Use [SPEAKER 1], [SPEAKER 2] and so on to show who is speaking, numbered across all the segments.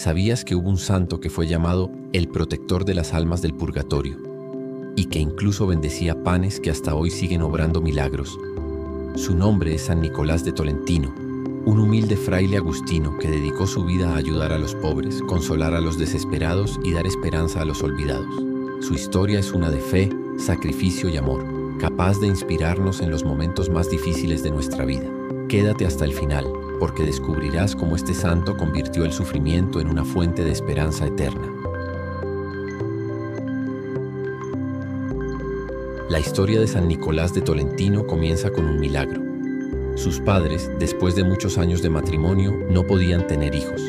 [SPEAKER 1] ¿Sabías que hubo un santo que fue llamado el protector de las almas del purgatorio y que incluso bendecía panes que hasta hoy siguen obrando milagros? Su nombre es San Nicolás de Tolentino, un humilde fraile agustino que dedicó su vida a ayudar a los pobres, consolar a los desesperados y dar esperanza a los olvidados. Su historia es una de fe, sacrificio y amor, capaz de inspirarnos en los momentos más difíciles de nuestra vida. Quédate hasta el final, porque descubrirás cómo este santo convirtió el sufrimiento en una fuente de esperanza eterna. La historia de San Nicolás de Tolentino comienza con un milagro. Sus padres, después de muchos años de matrimonio, no podían tener hijos.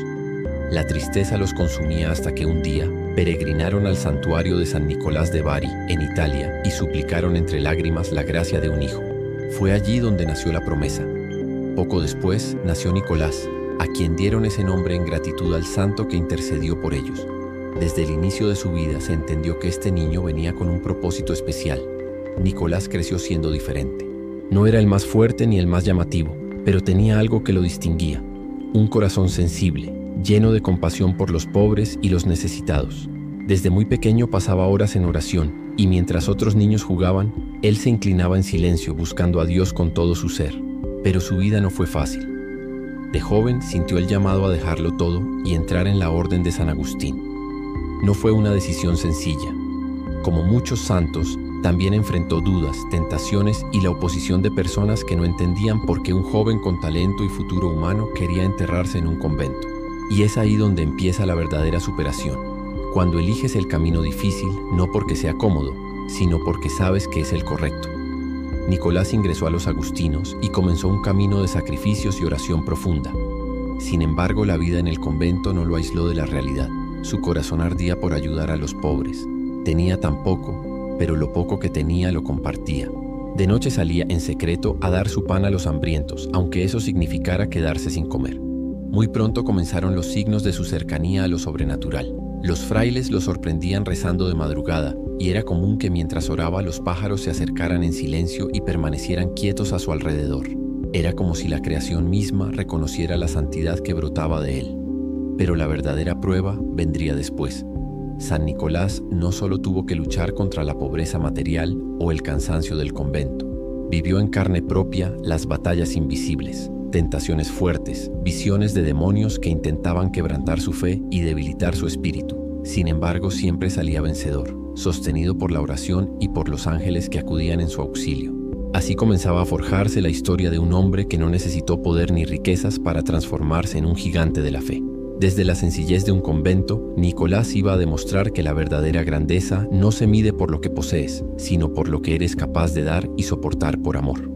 [SPEAKER 1] La tristeza los consumía hasta que un día peregrinaron al santuario de San Nicolás de Bari, en Italia, y suplicaron entre lágrimas la gracia de un hijo. Fue allí donde nació la promesa. Poco después nació Nicolás, a quien dieron ese nombre en gratitud al santo que intercedió por ellos. Desde el inicio de su vida se entendió que este niño venía con un propósito especial. Nicolás creció siendo diferente. No era el más fuerte ni el más llamativo, pero tenía algo que lo distinguía: un corazón sensible, lleno de compasión por los pobres y los necesitados. Desde muy pequeño pasaba horas en oración, y mientras otros niños jugaban, él se inclinaba en silencio buscando a Dios con todo su ser. Pero su vida no fue fácil. De joven sintió el llamado a dejarlo todo y entrar en la orden de San Agustín. No fue una decisión sencilla. Como muchos santos, también enfrentó dudas, tentaciones y la oposición de personas que no entendían por qué un joven con talento y futuro humano quería enterrarse en un convento. Y es ahí donde empieza la verdadera superación. Cuando eliges el camino difícil, no porque sea cómodo, sino porque sabes que es el correcto. Nicolás ingresó a los agustinos y comenzó un camino de sacrificios y oración profunda. Sin embargo, la vida en el convento no lo aisló de la realidad. Su corazón ardía por ayudar a los pobres. Tenía tan poco, pero lo poco que tenía lo compartía. De noche salía en secreto a dar su pan a los hambrientos, aunque eso significara quedarse sin comer. Muy pronto comenzaron los signos de su cercanía a lo sobrenatural. Los frailes lo sorprendían rezando de madrugada, y era común que mientras oraba los pájaros se acercaran en silencio y permanecieran quietos a su alrededor. Era como si la creación misma reconociera la santidad que brotaba de él. Pero la verdadera prueba vendría después. San Nicolás no solo tuvo que luchar contra la pobreza material o el cansancio del convento. Vivió en carne propia las batallas invisibles, tentaciones fuertes, visiones de demonios que intentaban quebrantar su fe y debilitar su espíritu. Sin embargo, siempre salía vencedor, sostenido por la oración y por los ángeles que acudían en su auxilio. Así comenzaba a forjarse la historia de un hombre que no necesitó poder ni riquezas para transformarse en un gigante de la fe. Desde la sencillez de un convento, Nicolás iba a demostrar que la verdadera grandeza no se mide por lo que posees, sino por lo que eres capaz de dar y soportar por amor.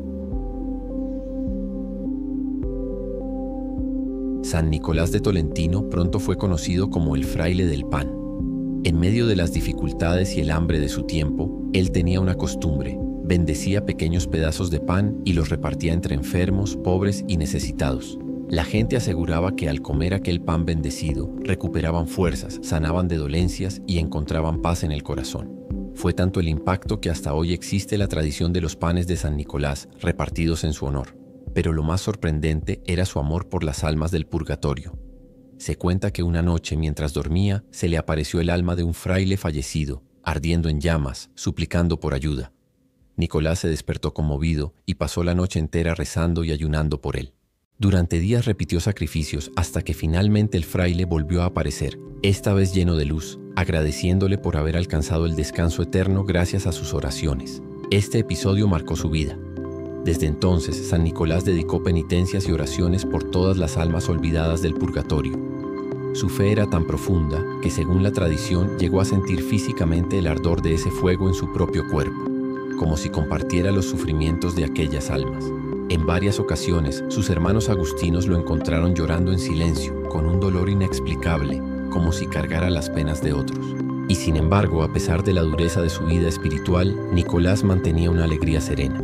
[SPEAKER 1] San Nicolás de Tolentino pronto fue conocido como el fraile del pan. En medio de las dificultades y el hambre de su tiempo, él tenía una costumbre: bendecía pequeños pedazos de pan y los repartía entre enfermos, pobres y necesitados. La gente aseguraba que al comer aquel pan bendecido, recuperaban fuerzas, sanaban de dolencias y encontraban paz en el corazón. Fue tanto el impacto que hasta hoy existe la tradición de los panes de San Nicolás, repartidos en su honor. Pero lo más sorprendente era su amor por las almas del purgatorio. Se cuenta que una noche, mientras dormía, se le apareció el alma de un fraile fallecido, ardiendo en llamas, suplicando por ayuda. Nicolás se despertó conmovido y pasó la noche entera rezando y ayunando por él. Durante días repitió sacrificios hasta que finalmente el fraile volvió a aparecer, esta vez lleno de luz, agradeciéndole por haber alcanzado el descanso eterno gracias a sus oraciones. Este episodio marcó su vida. Desde entonces, San Nicolás dedicó penitencias y oraciones por todas las almas olvidadas del purgatorio. Su fe era tan profunda que, según la tradición, llegó a sentir físicamente el ardor de ese fuego en su propio cuerpo, como si compartiera los sufrimientos de aquellas almas. En varias ocasiones, sus hermanos agustinos lo encontraron llorando en silencio, con un dolor inexplicable, como si cargara las penas de otros. Y sin embargo, a pesar de la dureza de su vida espiritual, Nicolás mantenía una alegría serena.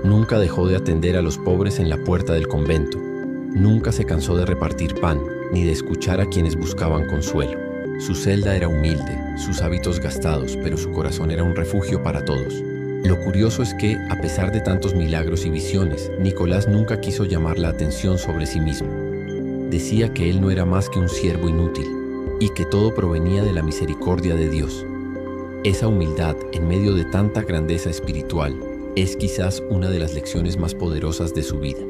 [SPEAKER 1] Nunca dejó de atender a los pobres en la puerta del convento. Nunca se cansó de repartir pan, ni de escuchar a quienes buscaban consuelo. Su celda era humilde, sus hábitos gastados, pero su corazón era un refugio para todos. Lo curioso es que, a pesar de tantos milagros y visiones, Nicolás nunca quiso llamar la atención sobre sí mismo. Decía que él no era más que un siervo inútil y que todo provenía de la misericordia de Dios. Esa humildad en medio de tanta grandeza espiritual es quizás una de las lecciones más poderosas de su vida.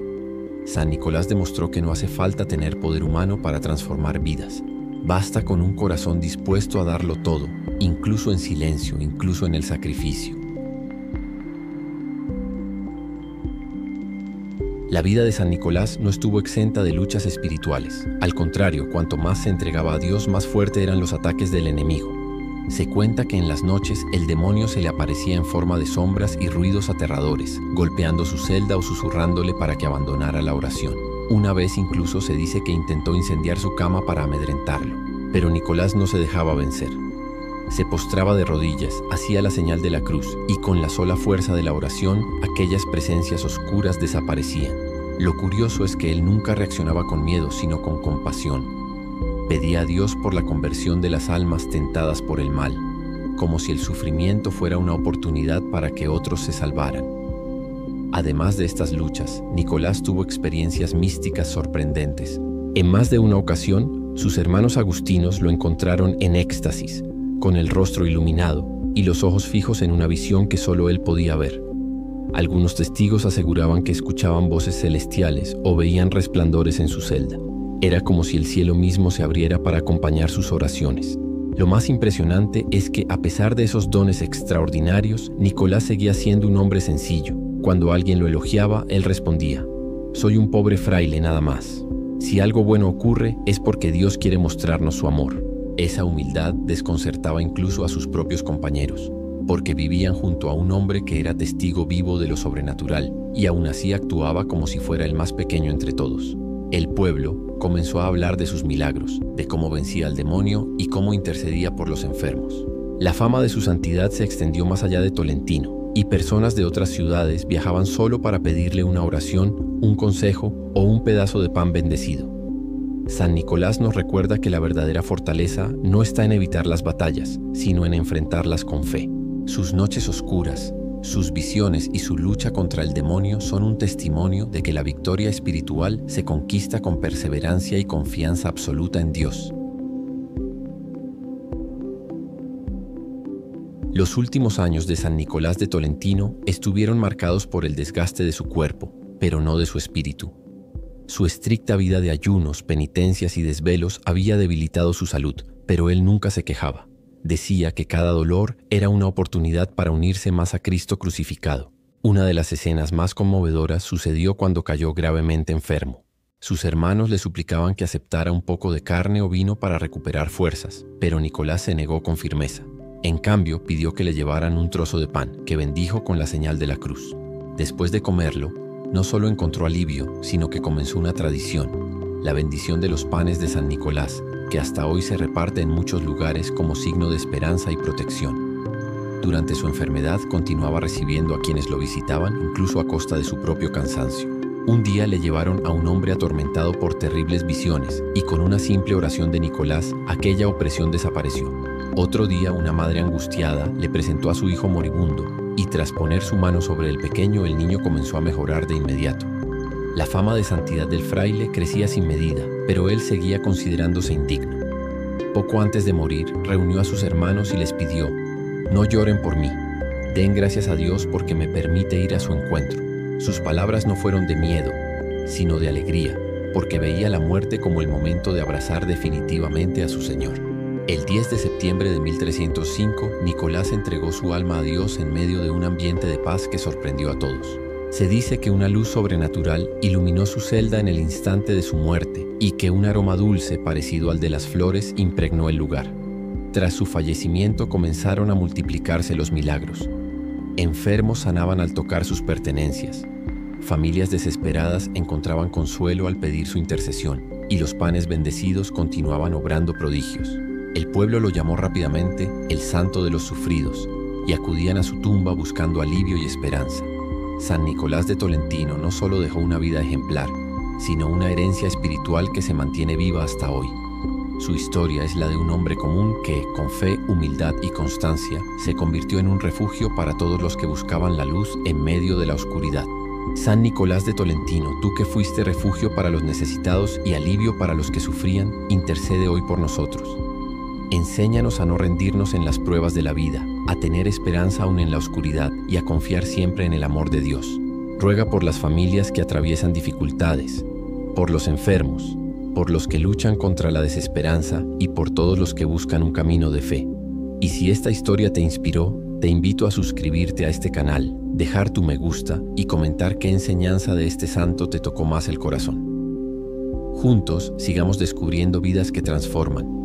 [SPEAKER 1] San Nicolás demostró que no hace falta tener poder humano para transformar vidas. Basta con un corazón dispuesto a darlo todo, incluso en silencio, incluso en el sacrificio. La vida de San Nicolás no estuvo exenta de luchas espirituales. Al contrario, cuanto más se entregaba a Dios, más fuertes eran los ataques del enemigo. Se cuenta que en las noches el demonio se le aparecía en forma de sombras y ruidos aterradores, golpeando su celda o susurrándole para que abandonara la oración. Una vez incluso se dice que intentó incendiar su cama para amedrentarlo, pero Nicolás no se dejaba vencer. Se postraba de rodillas, hacía la señal de la cruz y con la sola fuerza de la oración, aquellas presencias oscuras desaparecían. Lo curioso es que él nunca reaccionaba con miedo, sino con compasión. Pedía a Dios por la conversión de las almas tentadas por el mal, como si el sufrimiento fuera una oportunidad para que otros se salvaran. Además de estas luchas, Nicolás tuvo experiencias místicas sorprendentes. En más de una ocasión, sus hermanos agustinos lo encontraron en éxtasis, con el rostro iluminado y los ojos fijos en una visión que solo él podía ver. Algunos testigos aseguraban que escuchaban voces celestiales o veían resplandores en su celda. Era como si el cielo mismo se abriera para acompañar sus oraciones. Lo más impresionante es que, a pesar de esos dones extraordinarios, Nicolás seguía siendo un hombre sencillo. Cuando alguien lo elogiaba, él respondía: «Soy un pobre fraile nada más. Si algo bueno ocurre, es porque Dios quiere mostrarnos su amor». Esa humildad desconcertaba incluso a sus propios compañeros, porque vivían junto a un hombre que era testigo vivo de lo sobrenatural y aún así actuaba como si fuera el más pequeño entre todos. El pueblo comenzó a hablar de sus milagros, de cómo vencía al demonio y cómo intercedía por los enfermos. La fama de su santidad se extendió más allá de Tolentino, y personas de otras ciudades viajaban solo para pedirle una oración, un consejo o un pedazo de pan bendecido. San Nicolás nos recuerda que la verdadera fortaleza no está en evitar las batallas, sino en enfrentarlas con fe. Sus noches oscuras, sus visiones y su lucha contra el demonio son un testimonio de que la victoria espiritual se conquista con perseverancia y confianza absoluta en Dios. Los últimos años de San Nicolás de Tolentino estuvieron marcados por el desgaste de su cuerpo, pero no de su espíritu. Su estricta vida de ayunos, penitencias y desvelos había debilitado su salud, pero él nunca se quejaba. Decía que cada dolor era una oportunidad para unirse más a Cristo crucificado. Una de las escenas más conmovedoras sucedió cuando cayó gravemente enfermo. Sus hermanos le suplicaban que aceptara un poco de carne o vino para recuperar fuerzas, pero Nicolás se negó con firmeza. En cambio, pidió que le llevaran un trozo de pan, que bendijo con la señal de la cruz. Después de comerlo, no solo encontró alivio, sino que comenzó una tradición, la bendición de los panes de San Nicolás, que hasta hoy se reparte en muchos lugares como signo de esperanza y protección. Durante su enfermedad continuaba recibiendo a quienes lo visitaban, incluso a costa de su propio cansancio. Un día le llevaron a un hombre atormentado por terribles visiones, y con una simple oración de Nicolás, aquella opresión desapareció. Otro día, una madre angustiada le presentó a su hijo moribundo, y tras poner su mano sobre el pequeño, el niño comenzó a mejorar de inmediato. La fama de santidad del fraile crecía sin medida, pero él seguía considerándose indigno. Poco antes de morir, reunió a sus hermanos y les pidió: «No lloren por mí, den gracias a Dios porque me permite ir a su encuentro». Sus palabras no fueron de miedo, sino de alegría, porque veía la muerte como el momento de abrazar definitivamente a su Señor. El 10 de septiembre de 1305, Nicolás entregó su alma a Dios en medio de un ambiente de paz que sorprendió a todos. Se dice que una luz sobrenatural iluminó su celda en el instante de su muerte y que un aroma dulce parecido al de las flores impregnó el lugar. Tras su fallecimiento comenzaron a multiplicarse los milagros. Enfermos sanaban al tocar sus pertenencias. Familias desesperadas encontraban consuelo al pedir su intercesión y los panes bendecidos continuaban obrando prodigios. El pueblo lo llamó rápidamente el Santo de los Sufridos y acudían a su tumba buscando alivio y esperanza. San Nicolás de Tolentino no solo dejó una vida ejemplar, sino una herencia espiritual que se mantiene viva hasta hoy. Su historia es la de un hombre común que, con fe, humildad y constancia, se convirtió en un refugio para todos los que buscaban la luz en medio de la oscuridad. San Nicolás de Tolentino, tú que fuiste refugio para los necesitados y alivio para los que sufrían, intercede hoy por nosotros. Enséñanos a no rendirnos en las pruebas de la vida, a tener esperanza aún en la oscuridad y a confiar siempre en el amor de Dios. Ruega por las familias que atraviesan dificultades, por los enfermos, por los que luchan contra la desesperanza y por todos los que buscan un camino de fe. Y si esta historia te inspiró, te invito a suscribirte a este canal, dejar tu me gusta y comentar qué enseñanza de este santo te tocó más el corazón. Juntos, sigamos descubriendo vidas que transforman.